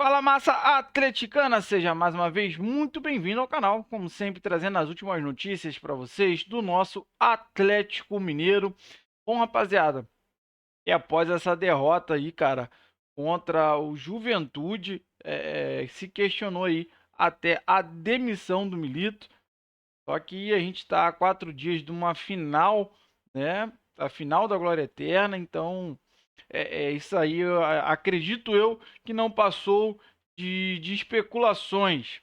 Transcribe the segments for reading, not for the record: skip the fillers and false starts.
Fala, massa atleticana, seja mais uma vez muito bem-vindo ao canal, como sempre trazendo as últimas notícias para vocês do nosso Atlético Mineiro. Bom, rapaziada, e após essa derrota aí, cara, contra o Juventude, se questionou aí até a demissão do Milito. Só que a gente está a 4 dias de uma final, né? A final da Glória Eterna, então isso aí, acredito eu que não passou de especulações.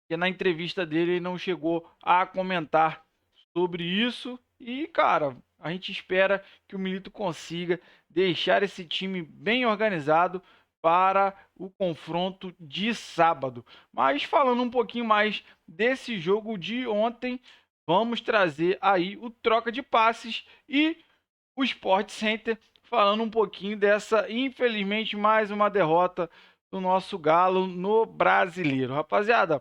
Porque na entrevista dele ele não chegou a comentar sobre isso. E, cara, a gente espera que o Milito consiga deixar esse time bem organizado para o confronto de sábado. Mas falando um pouquinho mais desse jogo de ontem, vamos trazer aí o troca de passes e o Sport Center falando um pouquinho dessa, infelizmente, mais uma derrota do nosso Galo no Brasileiro. Rapaziada,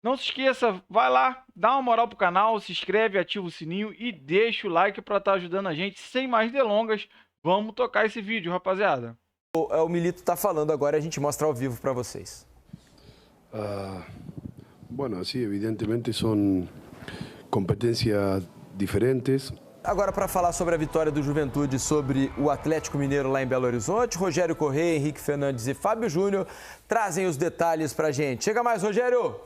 não se esqueça, vai lá, dá uma moral pro canal, se inscreve, ativa o sininho e deixa o like para estar ajudando a gente. Sem mais delongas, vamos tocar esse vídeo, rapaziada. O Milito está falando agora e a gente mostra ao vivo para vocês. Bueno, sí, evidentemente son competencias diferentes. Agora, para falar sobre a vitória do Juventude sobre o Atlético Mineiro lá em Belo Horizonte, Rogério Corrêa, Henrique Fernandes e Fábio Júnior trazem os detalhes para a gente. Chega mais, Rogério!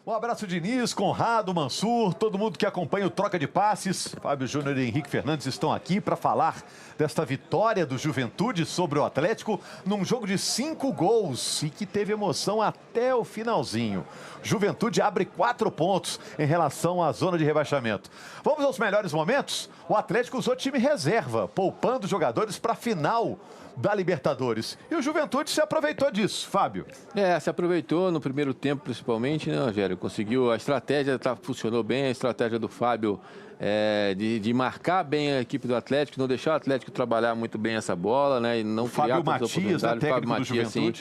Um abraço, Diniz, Conrado, Mansur, todo mundo que acompanha o Troca de Passes. Fábio Júnior e Henrique Fernandes estão aqui para falar desta vitória do Juventude sobre o Atlético num jogo de 5 gols e que teve emoção até o finalzinho. Juventude abre 4 pontos em relação à zona de rebaixamento. Vamos aos melhores momentos? O Atlético usou time reserva, poupando jogadores para a final da Libertadores. E o Juventude se aproveitou disso, Fábio. Se aproveitou no primeiro tempo, principalmente, né, Rogério? Conseguiu, a estratégia funcionou bem, a estratégia do Fábio de marcar bem a equipe do Atlético, não deixar o Atlético trabalhar muito bem essa bola, né? E não criar tantas oportunidades. Fábio Matias, sim,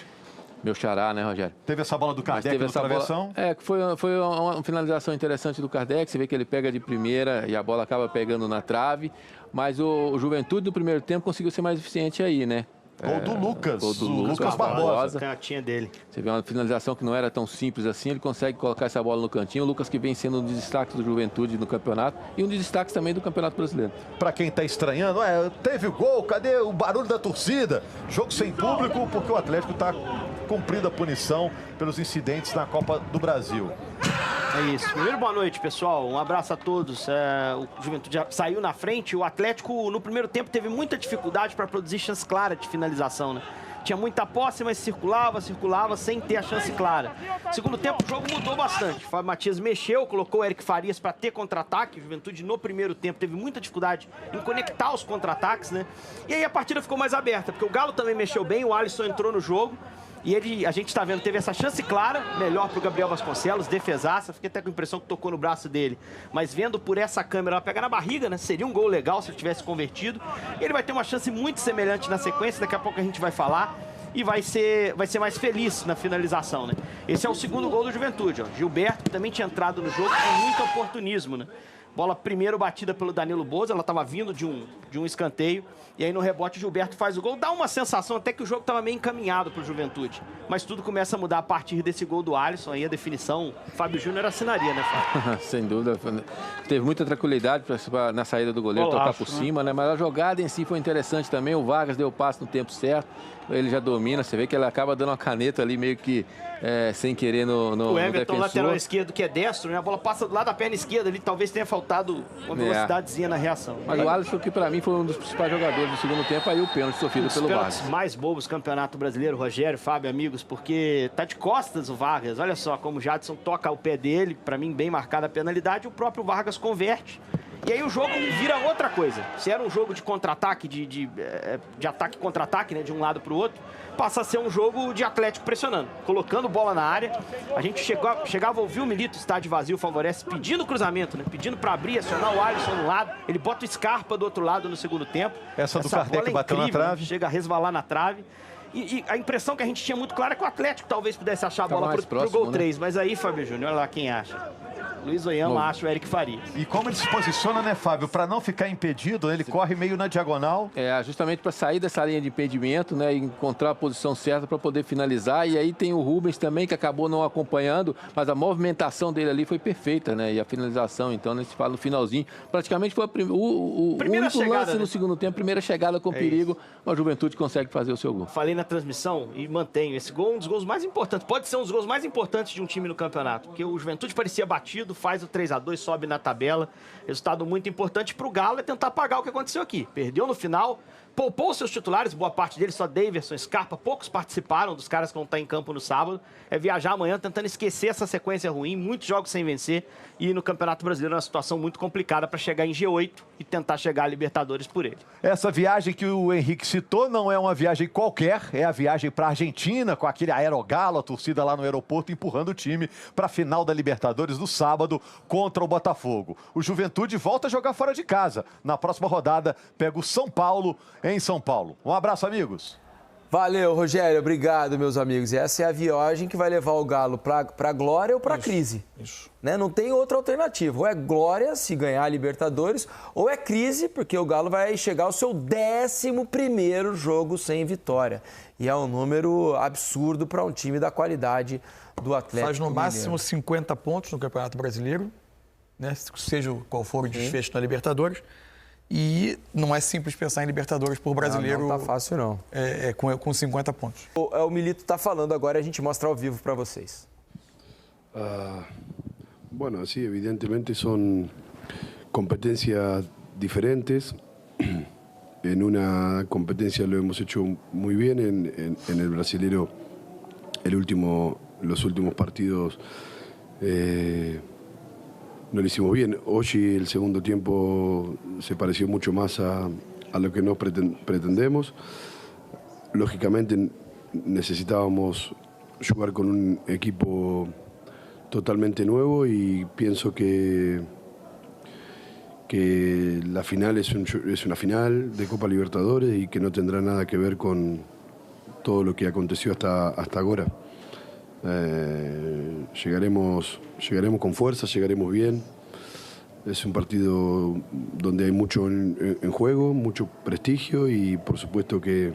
meu xará, né, Rogério? Teve essa bola do Kardec no travessão. Que foi uma finalização interessante do Kardec. Você vê que ele pega de primeira e a bola acaba pegando na trave. Mas o Juventude, no primeiro tempo, conseguiu ser mais eficiente aí, né? Gol do Lucas. Gol do Lucas Barbosa. Canhotinha dele. Você vê uma finalização que não era tão simples assim. Ele consegue colocar essa bola no cantinho. O Lucas que vem sendo um dos destaques do Juventude no campeonato. E um dos destaques também do Campeonato Brasileiro. Para quem está estranhando, teve o gol, cadê o barulho da torcida? Jogo sem público porque o Atlético está cumprindo a punição pelos incidentes na Copa do Brasil. É isso. Primeiro, boa noite, pessoal. Um abraço a todos. O Juventude já saiu na frente. O Atlético, no primeiro tempo, teve muita dificuldade para produzir chance clara de finalização, né? Tinha muita posse, mas circulava sem ter a chance clara. Segundo tempo, o jogo mudou bastante. O Fábio Matias mexeu, colocou o Eric Farias para ter contra-ataque. O Juventude, no primeiro tempo, teve muita dificuldade em conectar os contra-ataques, né? E aí a partida ficou mais aberta, porque o Galo também mexeu bem, o Alisson entrou no jogo. E a gente está vendo, teve essa chance clara, melhor para o Gabriel Vasconcelos, defesaça. Fiquei até com a impressão que tocou no braço dele. Mas vendo por essa câmera, ela pega na barriga, né? Seria um gol legal se ele tivesse convertido. Ele vai ter uma chance muito semelhante na sequência, daqui a pouco a gente vai falar. E vai ser mais feliz na finalização, né? Esse é o segundo gol do Juventude, ó. Gilberto, que também tinha entrado no jogo com muito oportunismo, né? Bola primeiro batida pelo Danilo Boza, ela estava vindo de um escanteio. E aí no rebote o Gilberto faz o gol. Dá uma sensação até que o jogo estava meio encaminhado para o Juventude. Mas tudo começa a mudar a partir desse gol do Alisson. Aí a definição, Fábio Júnior assinaria, né, Fábio? Sem dúvida. Teve muita tranquilidade na saída do goleiro, tocar por cima, né? Mas a jogada em si foi interessante também. O Vargas deu o passe no tempo certo. Ele já domina. Você vê que ele acaba dando uma caneta ali meio que sem querer no Everton, lateral esquerdo, que é destro, né? A bola passa do lado da perna esquerda ali. Talvez tenha faltado uma velocidadezinha na reação. Mas o Alisson, que para mim foi um dos principais jogadores do segundo tempo, aí o pênalti sofrido pelo Vargas. Os mais bobos do Campeonato Brasileiro, Rogério, Fábio, amigos, porque tá de costas o Vargas. Olha só como o Jadson toca o pé dele, para mim bem marcada a penalidade, o próprio Vargas converte. E aí o jogo vira outra coisa. Se era um jogo de contra-ataque, de ataque contra-ataque, né, de um lado para o outro, passa a ser um jogo de Atlético pressionando, colocando bola na área. A gente chegava a ouvir o Milito, estádio vazio, favorece, pedindo cruzamento, né, pedindo para abrir, acionar o Alisson no lado. Ele bota o Scarpa do outro lado no segundo tempo. Essa do Kardec bateu na trave. Chega a resvalar na trave. E a impressão que a gente tinha muito clara é que o Atlético talvez pudesse achar a bola pro gol 3. Mas aí, Fábio Júnior, olha lá quem acha. Luiz Oyama acha o Eric Farias. E como ele se posiciona, né, Fábio? Para não ficar impedido, ele corre meio na diagonal. Justamente para sair dessa linha de impedimento, né, e encontrar a posição certa para poder finalizar. E aí tem o Rubens também, que acabou não acompanhando, mas a movimentação dele ali foi perfeita, né? E a finalização, então, né, se fala no finalzinho, praticamente foi o único lance no segundo tempo, primeira chegada com perigo, mas a Juventude consegue fazer o seu gol. Falei na transmissão e mantenho, esse gol é um dos gols mais importantes, pode ser um dos gols mais importantes de um time no campeonato, porque o Juventude parecia batido, faz o 3-2, sobe na tabela, resultado muito importante para o Galo é tentar apagar o que aconteceu aqui, perdeu no final, poupou seus titulares, boa parte deles, só Daverson, Scarpa, poucos participaram dos caras que vão estar em campo no sábado, é viajar amanhã tentando esquecer essa sequência ruim, muitos jogos sem vencer, e no Campeonato Brasileiro é uma situação muito complicada para chegar em G8 e tentar chegar a Libertadores por ele. Essa viagem que o Henrique citou não é uma viagem qualquer, é a viagem para a Argentina, com aquele aerogalo, a torcida lá no aeroporto empurrando o time para a final da Libertadores do sábado contra o Botafogo. O Juventude volta a jogar fora de casa. Na próxima rodada, pega o São Paulo em São Paulo. Um abraço, amigos. Valeu, Rogério. Obrigado, meus amigos. E essa é a viagem que vai levar o Galo para a glória ou para a crise. Isso. Né? Não tem outra alternativa. Ou é glória, se ganhar a Libertadores, ou é crise, porque o Galo vai chegar ao seu 11º jogo sem vitória. E é um número absurdo para um time da qualidade do Atlético Faz no Mineiro. máximo 50 pontos no Campeonato Brasileiro, né? Seja qual for o desfecho na Libertadores. E não é simples pensar em Libertadores por brasileiro. Não tá fácil, não. Com 50 pontos. O Milito está falando agora e a gente mostra ao vivo para vocês. Bueno, sí, evidentemente son competencias diferentes. En una competencia lo hemos hecho muy bien, en el brasilero los últimos partidos no lo hicimos bien. Hoy el segundo tiempo se pareció mucho más a lo que nos pretendemos. Lógicamente necesitábamos jugar con un equipo totalmente nuevo y pienso que la final es una final de Copa Libertadores y que no tendrá nada que ver con todo lo que aconteció hasta ahora. Llegaremos con fuerza, llegaremos bien. Es un partido donde hay mucho en juego, mucho prestigio y por supuesto que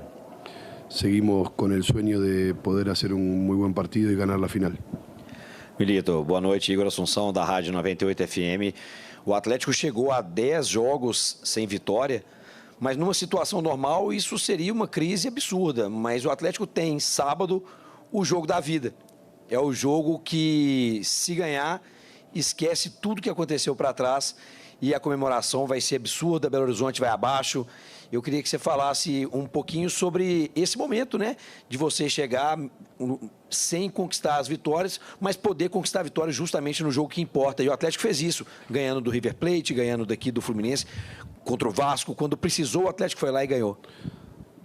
seguimos con el sueño de poder hacer un muy buen partido y ganar la final. Milito, boa noite, Igor Assunção, da Rádio 98 FM. O Atlético chegou a 10 jogos sem vitória, mas numa situação normal isso seria uma crise absurda. Mas o Atlético tem sábado o jogo da vida. É o jogo que, se ganhar, esquece tudo que aconteceu para trás e a comemoração vai ser absurda, Belo Horizonte vai abaixo. Eu queria que você falasse um pouquinho sobre esse momento, né? De você chegar sem conquistar as vitórias, mas poder conquistar a vitória justamente no jogo que importa. E o Atlético fez isso, ganhando do River Plate, ganhando daqui do Fluminense, contra o Vasco. Quando precisou, o Atlético foi lá e ganhou.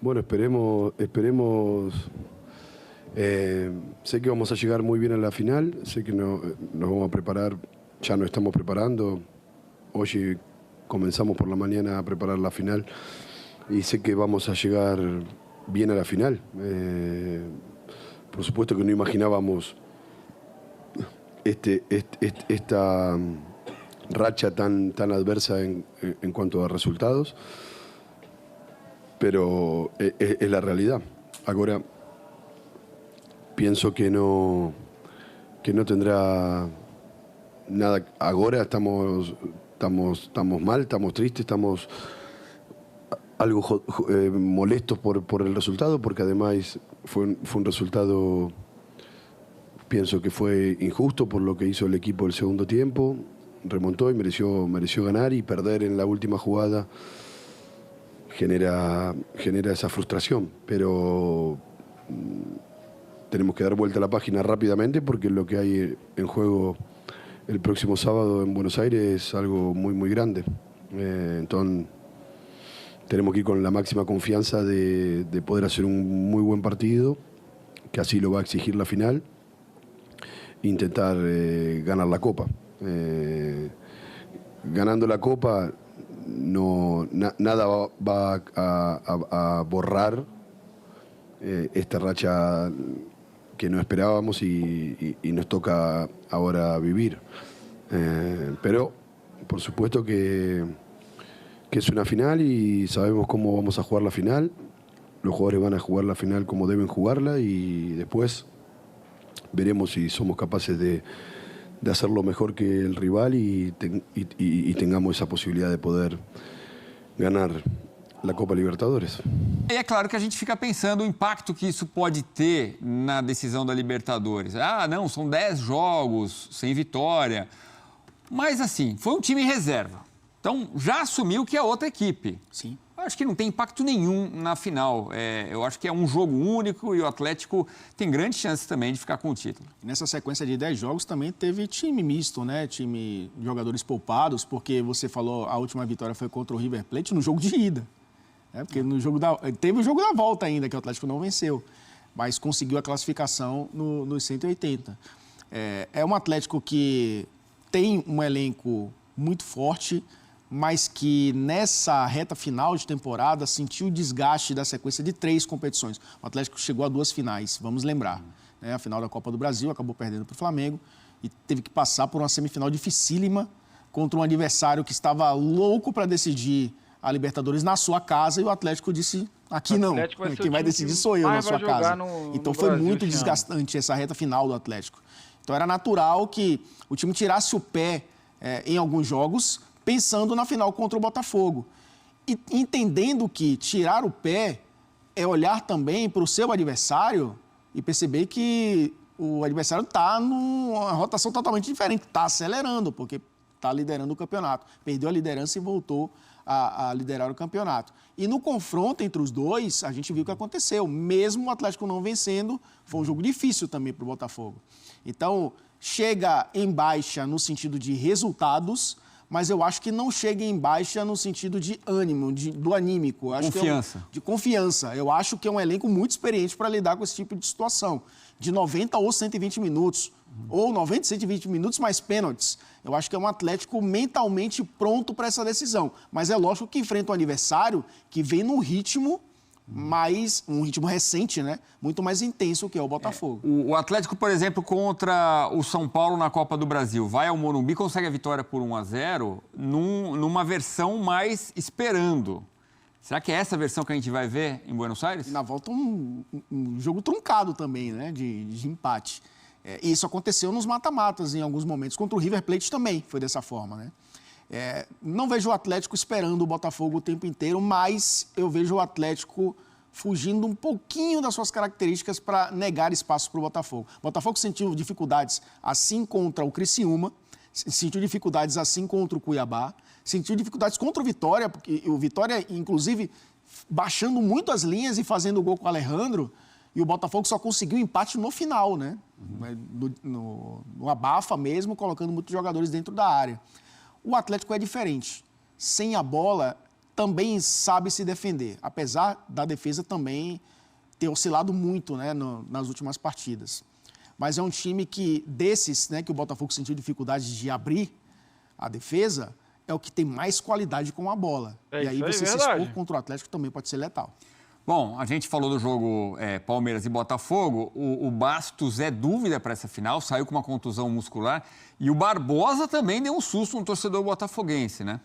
Bueno, esperemos. Sé que vamos a llegar muy bien a la final, sé que nos vamos a preparar, ya nos estamos preparando. Hoy comenzamos por la mañana a preparar la final y sé que vamos a llegar bien a la final. Por supuesto que no imaginábamos esta racha tan adversa en cuanto a resultados, pero es la realidad. Ahora pienso que no tendrá nada. Ahora estamos mal, estamos tristes, estamos algo molestos por el resultado, porque además fue un resultado, pienso que fue injusto por lo que hizo el equipo el segundo tiempo. Remontó y mereció ganar, y perder en la última jugada genera esa frustración, pero tenemos que dar vuelta a la página rápidamente, porque lo que hay en juego el próximo sábado en Buenos Aires es algo muy, muy grande. Entonces tenemos que ir con la máxima confianza de poder hacer un muy buen partido, que así lo va a exigir la final, e intentar ganar la Copa. Ganando la Copa nada va a borrar esta racha que no esperábamos y nos toca ahora vivir. Pero por supuesto que es una final y sabemos cómo vamos a jugar la final. Los jugadores van a jugar la final como deben jugarla y después veremos si somos capaces de hacerlo mejor que el rival y tengamos esa posibilidad de poder ganar la Copa Libertadores. E é claro que a gente fica pensando o impacto que isso pode ter na decisão da Libertadores. Ah, não, são 10 jogos sem vitória. Mas assim, foi um time em reserva. Então já assumiu que é outra equipe. Sim. Acho que não tem impacto nenhum na final. Eu acho que é um jogo único e o Atlético tem grandes chances também de ficar com o título. E nessa sequência de 10 jogos também teve time misto, né? Time de jogadores poupados, porque você falou a última vitória foi contra o River Plate no jogo de ida. Porque no jogo teve o jogo da volta ainda, que o Atlético não venceu, mas conseguiu a classificação nos 180. É um Atlético que tem um elenco muito forte, mas que nessa reta final de temporada sentiu o desgaste da sequência de 3 competições. O Atlético chegou a 2 finais, vamos lembrar. Né? A final da Copa do Brasil, acabou perdendo para o Flamengo e teve que passar por uma semifinal dificílima contra um adversário que estava louco para decidir a Libertadores na sua casa e o Atlético disse, aqui não, quem vai decidir sou eu na sua casa. Então foi muito desgastante essa reta final do Atlético. Então era natural que o time tirasse o pé em alguns jogos, pensando na final contra o Botafogo. E entendendo que tirar o pé é olhar também para o seu adversário e perceber que o adversário está numa rotação totalmente diferente, está acelerando, porque está liderando o campeonato. Perdeu a liderança e voltou a liderar o campeonato. E no confronto entre os dois, a gente viu o que aconteceu. Mesmo o Atlético não vencendo, foi um jogo difícil também para o Botafogo. Então, chega em baixa no sentido de resultados, mas eu acho que não chega em baixa no sentido de ânimo, do anímico. Eu acho Confiança. De confiança. Eu acho que é um elenco muito experiente para lidar com esse tipo de situação. De 90 ou 120 minutos, ou 90 e 120 minutos mais pênaltis. Eu acho que é um Atlético mentalmente pronto para essa decisão. Mas é lógico que enfrenta um adversário que vem num ritmo um ritmo recente, né? Muito mais intenso que é o Botafogo. O Atlético, por exemplo, contra o São Paulo na Copa do Brasil, vai ao Morumbi, consegue a vitória por 1-0 numa versão mais esperando. Será que é essa versão que a gente vai ver em Buenos Aires? E na volta um jogo truncado também, né? De empate. E isso aconteceu nos mata-matas em alguns momentos. Contra o River Plate também foi dessa forma, né? Não vejo o Atlético esperando o Botafogo o tempo inteiro, mas eu vejo o Atlético fugindo um pouquinho das suas características para negar espaço para o Botafogo. O Botafogo sentiu dificuldades assim contra o Criciúma, sentiu dificuldades assim contra o Cuiabá, sentiu dificuldades contra o Vitória, porque o Vitória, inclusive, baixando muito as linhas e fazendo o gol com o Alejandro, e o Botafogo só conseguiu empate no final, né? No abafa mesmo, colocando muitos jogadores dentro da área. O Atlético é diferente. Sem a bola, também sabe se defender, apesar da defesa também ter oscilado muito, né, nas últimas partidas. Mas é um time que, desses, né, que o Botafogo sentiu dificuldade de abrir a defesa, é o que tem mais qualidade com a bola. E aí você se expor contra o Atlético também pode ser letal. Bom, a gente falou do jogo Palmeiras e Botafogo. O Bastos é dúvida para essa final, saiu com uma contusão muscular. E o Barbosa também deu um susto no torcedor botafoguense, né?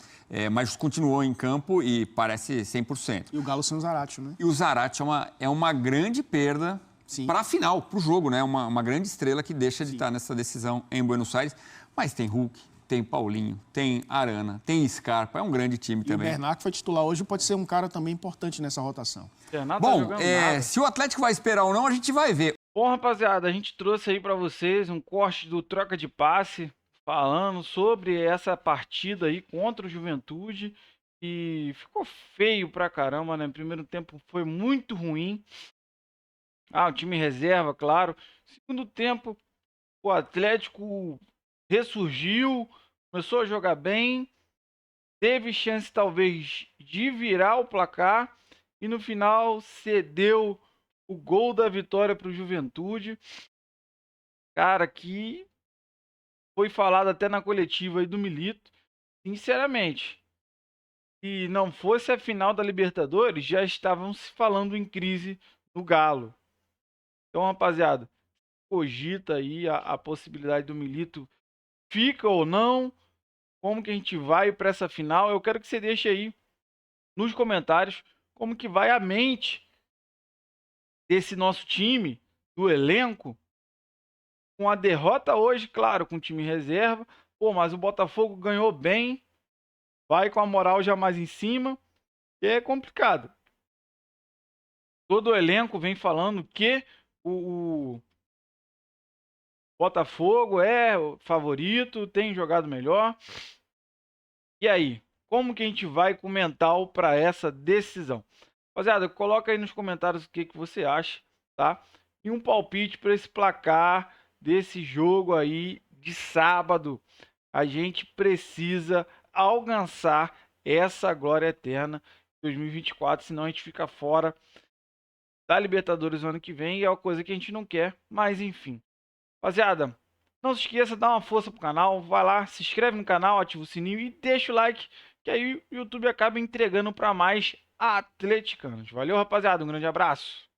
Mas continuou em campo e parece 100%. E o Galo sem o Zaratio, né? E o Zaratio é uma grande perda para a final, para o jogo, né? Uma grande estrela que deixa de estar nessa decisão em Buenos Aires. Mas tem Hulk, tem Paulinho, tem Arana, tem Scarpa, é um grande time também. E o Bernat, que foi titular hoje, pode ser um cara também importante nessa rotação. Bom, se o Atlético vai esperar ou não, a gente vai ver. Bom, rapaziada, a gente trouxe aí para vocês um corte do Troca de Passe, falando sobre essa partida aí contra o Juventude. E ficou feio pra caramba, né? Primeiro tempo foi muito ruim. O time reserva, claro. Segundo tempo, o Atlético ressurgiu, começou a jogar bem, teve chance talvez de virar o placar e no final cedeu o gol da vitória para o Juventude. Cara, que foi falado até na coletiva aí do Milito. Sinceramente, se não fosse a final da Libertadores, já estavam se falando em crise no Galo. Então, rapaziada, cogita aí a possibilidade do Milito, fica ou não, como que a gente vai para essa final. Eu quero que você deixe aí nos comentários como que vai a mente desse nosso time, do elenco, com a derrota hoje, claro, com o time reserva. Pô, mas o Botafogo ganhou bem, vai com a moral já mais em cima, e é complicado. Todo o elenco vem falando que o Botafogo é o favorito, tem jogado melhor. E aí, como que a gente vai com o mental para essa decisão? Rapaziada, coloca aí nos comentários o que você acha, tá? E um palpite para esse placar desse jogo aí de sábado. A gente precisa alcançar essa glória eterna em 2024, senão a gente fica fora da Libertadores no ano que vem e é uma coisa que a gente não quer, mas enfim. Rapaziada, não se esqueça, dá uma força pro canal, vai lá, se inscreve no canal, ativa o sininho e deixa o like, que aí o YouTube acaba entregando para mais atleticanos. Valeu, rapaziada, um grande abraço.